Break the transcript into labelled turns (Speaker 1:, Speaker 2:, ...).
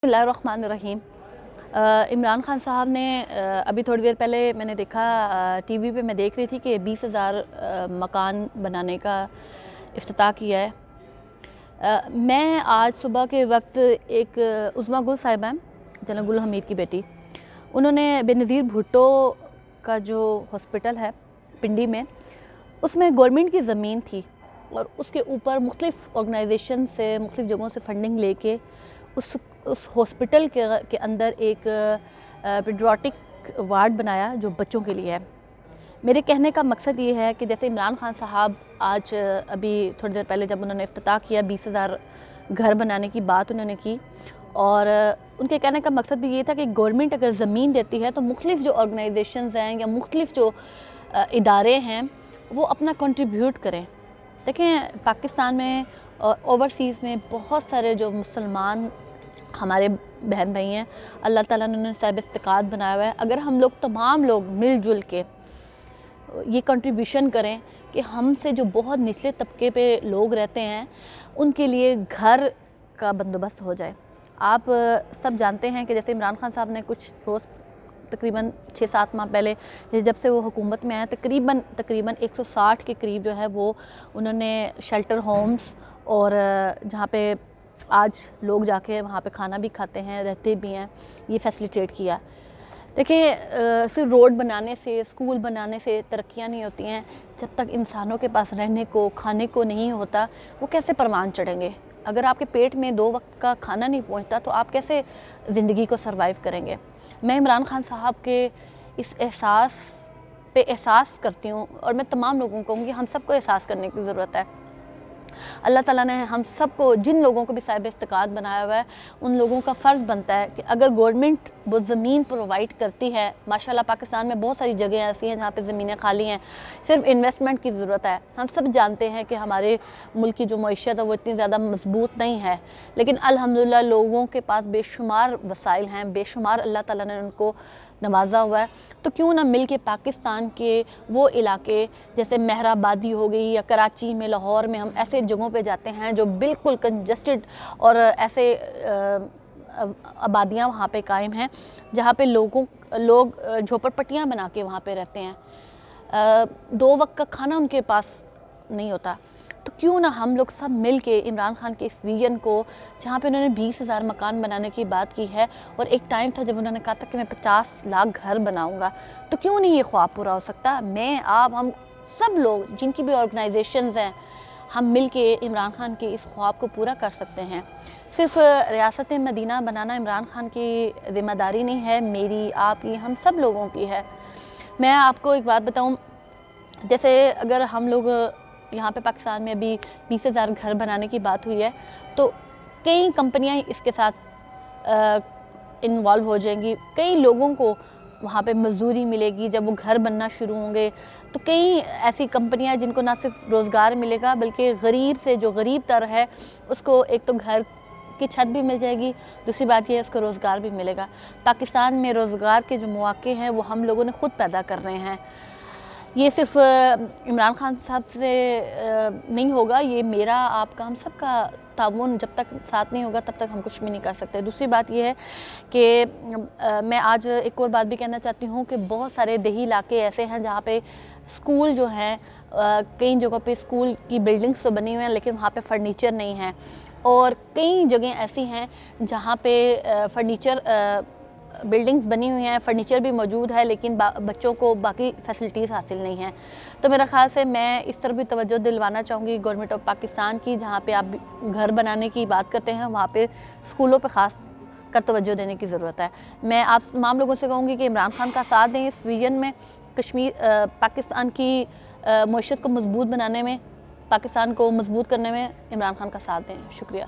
Speaker 1: बिस्मिल्लाहिर्रहमानिर्रहीम। इमरान खान साहब ने अभी थोड़ी देर पहले मैंने देखा टीवी पे मैं देख रही थी कि 20,000 मकान बनाने का इफ्तिताह किया है। मैं आज सुबह के वक्त एक उज़्मा गुल साहिबा हैं, जनरल गुल हमीद की बेटी, उन्होंने बेनज़ीर भुट्टो का जो हॉस्पिटल है पिंडी में, उसमें गवर्नमेंट की ज़मीन थी और उसके ऊपर मुख्तलिफ़ ऑर्गेनाइजेशन से मुख्तलिफ़ जगहों से फंडिंग लेके उस हॉस्पिटल के अंदर एक पेडियाट्रिक वार्ड बनाया जो बच्चों के लिए है। मेरे कहने का मकसद ये है कि जैसे इमरान खान साहब आज अभी थोड़ी देर पहले जब उन्होंने इफ्तिताह किया 20,000 घर बनाने की बात उन्होंने की, और उनके कहने का मकसद भी ये था कि गवर्नमेंट अगर ज़मीन देती है तो मुख्तलिफ़ जो ऑर्गेनाइजेशंस हैं या मुख्तलिफ़ जो इदारे हैं वो अपना कंट्रीब्यूट करें। देखें, पाकिस्तान में ओवरसीज़ में बहुत सारे जो मुसलमान हमारे बहन भाई हैं, अल्लाह ताला ने उन्हें साहिब इस्तिक़ात बनाया हुआ है। अगर हम लोग तमाम लोग मिलजुल के ये कंट्रीब्यूशन करें कि हमसे जो बहुत निचले तबके पे लोग रहते हैं उनके लिए घर का बंदोबस्त हो जाए। आप सब जानते हैं कि जैसे इमरान खान साहब ने कुछ रोज़ तकरीबन 6-7 माह पहले जब से वो हुकूमत में आए तकरीबन 160 के करीब जो है वो उन्होंने शेल्टर होम्स और जहाँ पे आज लोग जाके वहाँ पे खाना भी खाते हैं, रहते भी हैं, ये फैसिलिटेट किया। देखिए, सिर्फ रोड बनाने से, स्कूल बनाने से तरक्कियाँ नहीं होती हैं। जब तक इंसानों के पास रहने को, खाने को नहीं होता, वो कैसे परवान चढ़ेंगे? अगर आपके पेट में 2 वक्त का खाना नहीं पहुँचता तो आप कैसे ज़िंदगी को सर्वाइव करेंगे? मैं इमरान खान साहब के इस एहसास पे एहसास करती हूँ और मैं तमाम लोगों को कहूँगी हम सबको एहसास करने की ज़रूरत है। अल्लाह ताला ने हम सबको, जिन लोगों को भी साहिब इस्तिक़ात बनाया हुआ है, उन लोगों का फ़र्ज़ बनता है कि अगर गवर्नमेंट वो ज़मीन प्रोवाइड करती है, माशाल्लाह पाकिस्तान में बहुत सारी जगह ऐसी हैं जहाँ पे ज़मीनें खाली हैं, सिर्फ इन्वेस्टमेंट की ज़रूरत है। हम सब जानते हैं कि हमारे मुल्क की जो मईशत है वो इतनी ज़्यादा मजबूत नहीं है, लेकिन अल्हम्दुलिल्लाह लोगों के पास बेशुमार वसाइल हैं, बेशुमार अल्लाह ताला ने उनको नवाजा हुआ है। तो क्यों ना मिल के पाकिस्तान के वो इलाके जैसे मेहराबादी हो गई या कराची में, लाहौर में, हम ऐसे जगहों पे जाते हैं जो बिल्कुल कंजस्टेड और ऐसे आबादियाँ वहाँ पे कायम हैं जहाँ पे लोग झोपड़पट्टियाँ बना के वहाँ पे रहते हैं। 2 वक्त का खाना उनके पास नहीं होता। तो क्यों ना हम लोग सब मिल के इमरान खान के इस विजन को, जहाँ पे उन्होंने 20,000 मकान बनाने की बात की है और एक टाइम था जब उन्होंने कहा था कि मैं 50 लाख घर बनाऊंगा, तो क्यों नहीं ये ख्वाब पूरा हो सकता? मैं, आप, हम सब लोग जिनकी भी ऑर्गेनाइजेशंस हैं, हम मिल के इमरान खान के इस ख्वाब को पूरा कर सकते हैं। सिर्फ रियासत मदीना बनाना इमरान खान की ज़िम्मेदारी नहीं है, मेरी, आपकी, हम सब लोगों की है। मैं आपको एक बात बताऊँ, जैसे अगर हम लोग यहाँ पे पाकिस्तान में अभी 20,000 घर बनाने की बात हुई है तो कई कंपनियाँ इसके साथ इन्वॉल्व हो जाएंगी, कई लोगों को वहाँ पे मजदूरी मिलेगी। जब वो घर बनना शुरू होंगे तो कई ऐसी कंपनियाँ जिनको ना सिर्फ रोज़गार मिलेगा बल्कि गरीब से जो गरीब तर है उसको एक तो घर की छत भी मिल जाएगी, दूसरी बात यह है उसको रोज़गार भी मिलेगा। पाकिस्तान में रोज़गार के जो मौके हैं वो हम लोगों ने ख़ुद पैदा कर रहे हैं। ये सिर्फ इमरान खान साहब से नहीं होगा, ये मेरा, आपका, हम सब का ताउन जब तक साथ नहीं होगा तब तक हम कुछ भी नहीं कर सकते। दूसरी बात ये है कि मैं आज एक और बात भी कहना चाहती हूँ कि बहुत सारे देही इलाके ऐसे हैं जहाँ पे स्कूल जो हैं, कई जगहों पे स्कूल की बिल्डिंग्स तो बनी हुई हैं लेकिन वहाँ पे फर्नीचर नहीं है, और कई जगह ऐसी हैं जहाँ पे फर्नीचर बिल्डिंग्स बनी हुई हैं, फर्नीचर भी मौजूद है लेकिन बच्चों को बाकी फैसिलिटीज़ हासिल नहीं हैं। तो मेरा ख़्याल से मैं इस तरफ भी तवज्जो दिलवाना चाहूँगी गवर्नमेंट ऑफ पाकिस्तान की, जहाँ पे आप घर बनाने की बात करते हैं वहाँ पे स्कूलों पे ख़ास कर तवज्जो देने की ज़रूरत है। मैं आप तमाम लोगों से कहूँगी कि इमरान खान का साथ दें इस विजन में, पाकिस्तान की मईशत को मजबूत बनाने में, पाकिस्तान को मजबूत करने में इमरान खान का साथ दें। शुक्रिया।